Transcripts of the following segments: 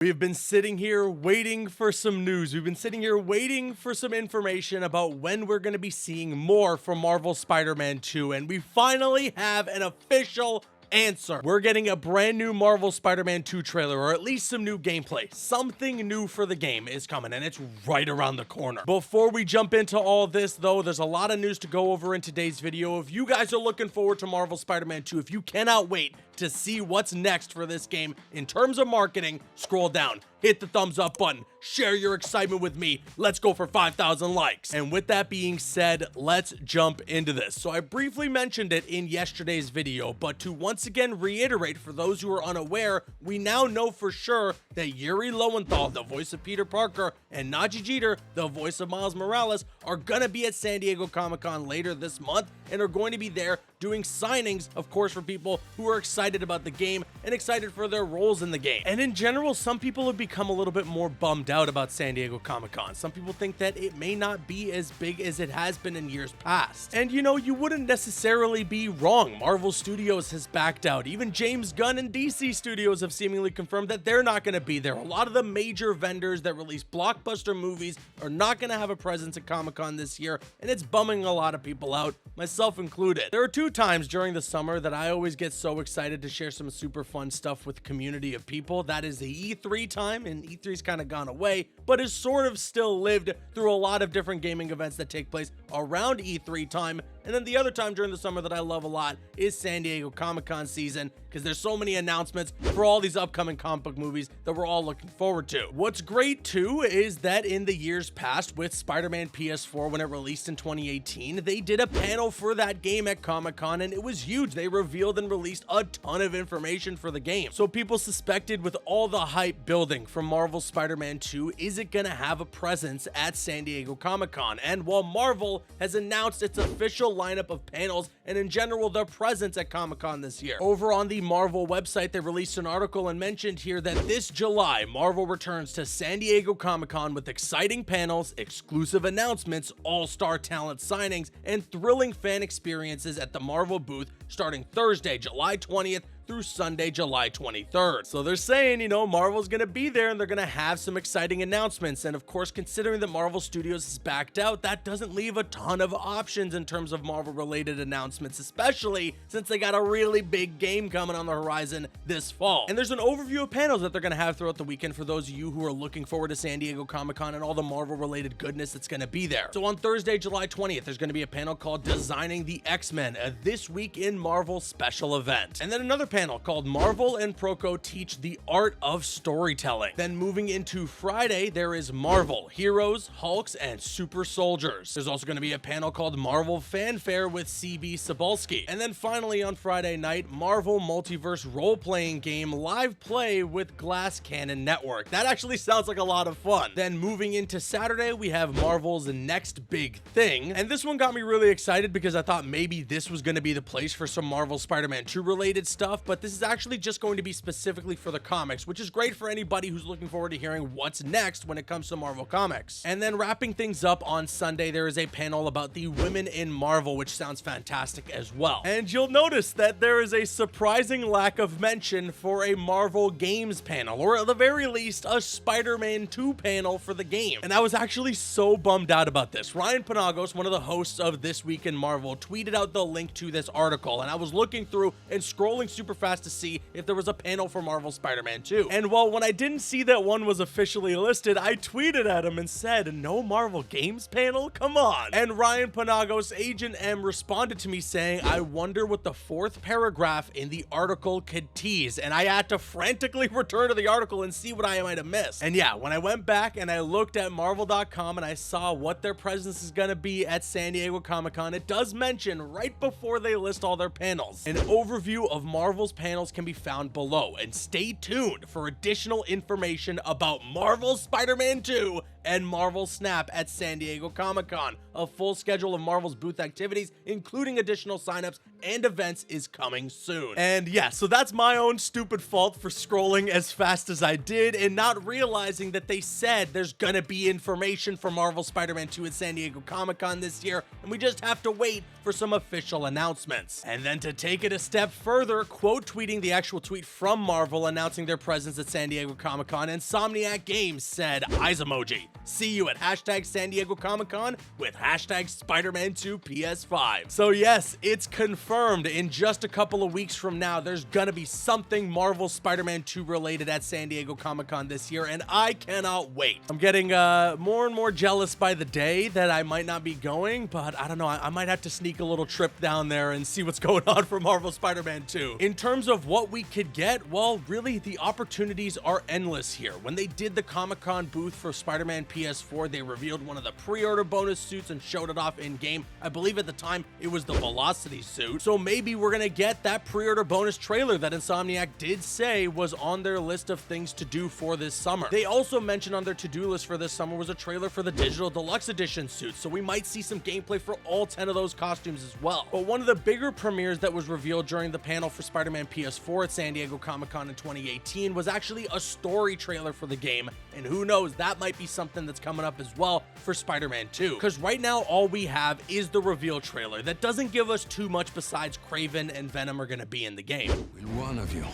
We've been sitting here waiting for some news. We've been sitting here waiting for some information about when we're going to be seeing more from Marvel Spider-Man 2, and we finally have an official answer. We're getting a brand new Marvel Spider-Man 2 trailer, or at least some new gameplay. Something new for the game is coming, and it's right around the corner. Before we jump into all this, though, there's a lot of news to go over in today's video. If you guys are looking forward to Marvel Spider-Man 2, if you cannot wait to see what's next for this game in terms of marketing, scroll down, hit the thumbs up button, share your excitement with me. Let's go for 5,000 likes. And with that being said, let's jump into this. So I briefly mentioned it in yesterday's video, but to once again reiterate for those who are unaware, we now know for sure that Yuri Lowenthal, the voice of Peter Parker, and Najee Jeter, the voice of Miles Morales, are gonna be at San Diego Comic-Con later this month and are going to be there doing signings, of course, for people who are excited about the game and excited for their roles in the game. And in general, some people have become a little bit more bummed out about San Diego Comic-Con. Some people think that it may not be as big as it has been in years past. And you know, you wouldn't necessarily be wrong. Marvel Studios has backed out. Even James Gunn and DC Studios have seemingly confirmed that they're not going to be there. A lot of the major vendors that release blockbuster movies are not going to have a presence at Comic-Con this year, and it's bumming a lot of people out, myself included. There are two times during the summer that I always get so excited to share some super fun stuff with a community of people. That is the E3 time, and E3's kind of gone away, but is sort of still lived through a lot of different gaming events that take place around E3 time. And then the other time during the summer that I love a lot is San Diego Comic-Con season, because there's so many announcements for all these upcoming comic book movies that we're all looking forward to. What's great too is that in the years past with Spider-Man PS4 when it released in 2018, they did a panel for that game at Comic-Con and it was huge. They revealed and released a ton of information for the game. So people suspected, with all the hype building from Marvel Spider-Man 2, is it gonna have a presence at San Diego Comic-Con? And while Marvel has announced its official lineup of panels and in general their presence at Comic-Con this year, over on the Marvel website they released an article and mentioned here that this July Marvel returns to San Diego Comic-Con with exciting panels, exclusive announcements, all-star talent signings, and thrilling fan experiences at the Marvel booth starting Thursday, July 20th through Sunday, July 23rd. So they're saying, you know, Marvel's gonna be there and they're gonna have some exciting announcements. And of course, considering that Marvel Studios is backed out, that doesn't leave a ton of options in terms of Marvel related announcements, especially since they got a really big game coming on the horizon this fall. And there's an overview of panels that they're gonna have throughout the weekend for those of you who are looking forward to San Diego Comic-Con and all the Marvel related goodness that's gonna be there. So on Thursday, July 20th, there's gonna be a panel called Designing the X-Men, a This Week in Marvel special event. And then another panel called Marvel and Proco Teach the Art of Storytelling. Then moving into Friday, there is Marvel, Heroes, Hulks, and Super Soldiers. There's also going to be a panel called Marvel Fanfare with CB Cebulski. And then finally on Friday night, Marvel Multiverse Role-Playing Game Live Play with Glass Cannon Network. That actually sounds like a lot of fun. Then moving into Saturday, we have Marvel's Next Big Thing. And this one got me really excited because I thought maybe this was going to be the place for some Marvel Spider-Man 2 related stuff, but this is actually just going to be specifically for the comics, which is great for anybody who's looking forward to hearing what's next when it comes to Marvel Comics. And then wrapping things up on Sunday, there is a panel about the women in Marvel, which sounds fantastic as well. And you'll notice that there is a surprising lack of mention for a Marvel Games panel, or at the very least, a Spider-Man 2 panel for the game. And I was actually so bummed out about this. Ryan Panagos, one of the hosts of This Week in Marvel, tweeted out the link to this article, and I was looking through and scrolling super fast to see if there was a panel for Marvel Spider-Man 2. And while when I didn't see that one was officially listed, I tweeted at him and said, no Marvel Games panel? Come on. And Ryan Panagos, Agent M, responded to me saying, I wonder what the fourth paragraph in the article could tease. And I had to frantically return to the article and see what I might have missed. And yeah, when I went back and I looked at Marvel.com and I saw what their presence is gonna be at San Diego Comic-Con, it does mention right before they list all their panels. An overview of Marvel's panels can be found below, and stay tuned for additional information about Marvel Spider-Man 2 and Marvel Snap at San Diego Comic-Con. a full schedule of Marvel's booth activities, including additional signups and events, is coming soon. And yeah, so that's my own stupid fault for scrolling as fast as I did and not realizing that they said there's gonna be information for Marvel Spider-Man 2 at San Diego Comic-Con this year, and we just have to wait for some official announcements. And then to take it a step further, quote tweeting the actual tweet from Marvel announcing their presence at San Diego Comic-Con, Insomniac Games said, "Eyes emoji. See you at hashtag San Diego Comic-Con with hashtag Spider-Man 2 PS5. So yes, it's confirmed. In just a couple of weeks from now, there's gonna be something Marvel Spider-Man 2 related at San Diego Comic-Con this year, and I cannot wait. I'm getting more and more jealous by the day that I might not be going, but I don't know, I might have to sneak a little trip down there and see what's going on for Marvel Spider-Man 2. In terms of what we could get, well, really, the opportunities are endless here. When they did the Comic-Con booth for Spider-Man PS4, they revealed one of the pre-order bonus suits and showed it off in-game. I believe at the time it was the Velocity suit. So maybe we're gonna get that pre-order bonus trailer that Insomniac did say was on their list of things to do for this summer. They also mentioned on their to-do list for this summer was a trailer for the Digital Deluxe Edition suit, so we might see some gameplay for all 10 of those costumes as well. But one of the bigger premieres that was revealed during the panel for Spider-Man PS4 at San Diego Comic-Con in 2018 was actually a story trailer for the game, and who knows, that might be something that's coming up as well for Spider-Man 2. Because right now, all we have is the reveal trailer that doesn't give us too much besides Kraven and Venom are gonna be in the game. Will one of you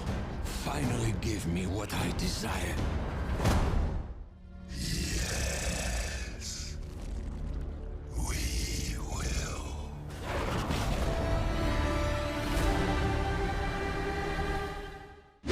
finally give me what I desire? Yes, we will.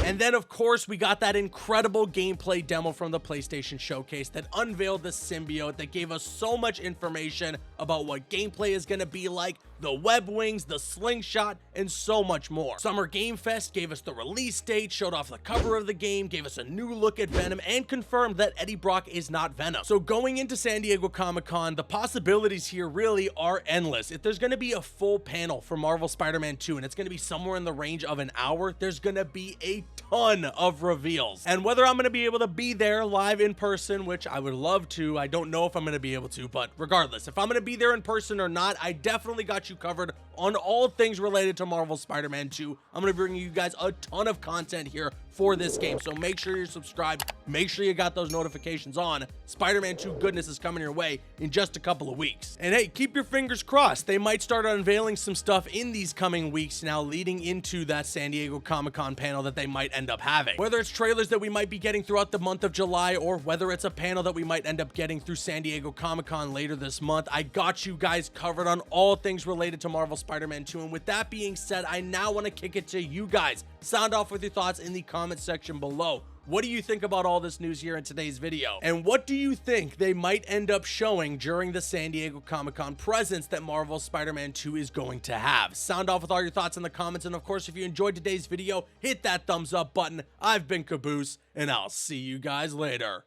And then, of course, we got that incredible gameplay demo from the PlayStation Showcase that unveiled the symbiote, that gave us so much information about what gameplay is going to be like, the web wings, the slingshot, and so much more. Summer Game Fest gave us the release date, showed off the cover of the game, gave us a new look at Venom, and confirmed that Eddie Brock is not Venom. So going into San Diego Comic-Con, the possibilities here really are endless. If there's going to be a full panel for Marvel Spider-Man 2, and it's going to be somewhere in the range of an hour, there's going to be a ton of reveals. And whether I'm going to be able to be there live in person, which I would love to, I don't know if I'm going to be able to, but regardless, if I'm going to be there in person or not, I definitely got you covered on all things related to Marvel Spider-Man 2. I'm going to bring you guys a ton of content here for this game, so make sure you're subscribed, make sure you got those notifications on. Spider-Man 2 goodness is coming your way in just a couple of weeks. And hey, keep your fingers crossed. They might start unveiling some stuff in these coming weeks now, leading into that San Diego Comic-Con panel that they might end up having. Whether it's trailers that we might be getting throughout the month of July, or whether it's a panel that we might end up getting through San Diego Comic-Con later this month, I got you guys covered on all things related to Marvel Spider-Man 2. And with that being said, I now want to kick it to you guys. Sound off with your thoughts in the comment section below. What do you think about all this news here in today's video? And what do you think they might end up showing during the San Diego Comic-Con presence that Marvel Spider-Man 2 is going to have? Sound off with all your thoughts in the comments. And of course, if you enjoyed today's video, hit that thumbs up button. I've been Caboose, and I'll see you guys later.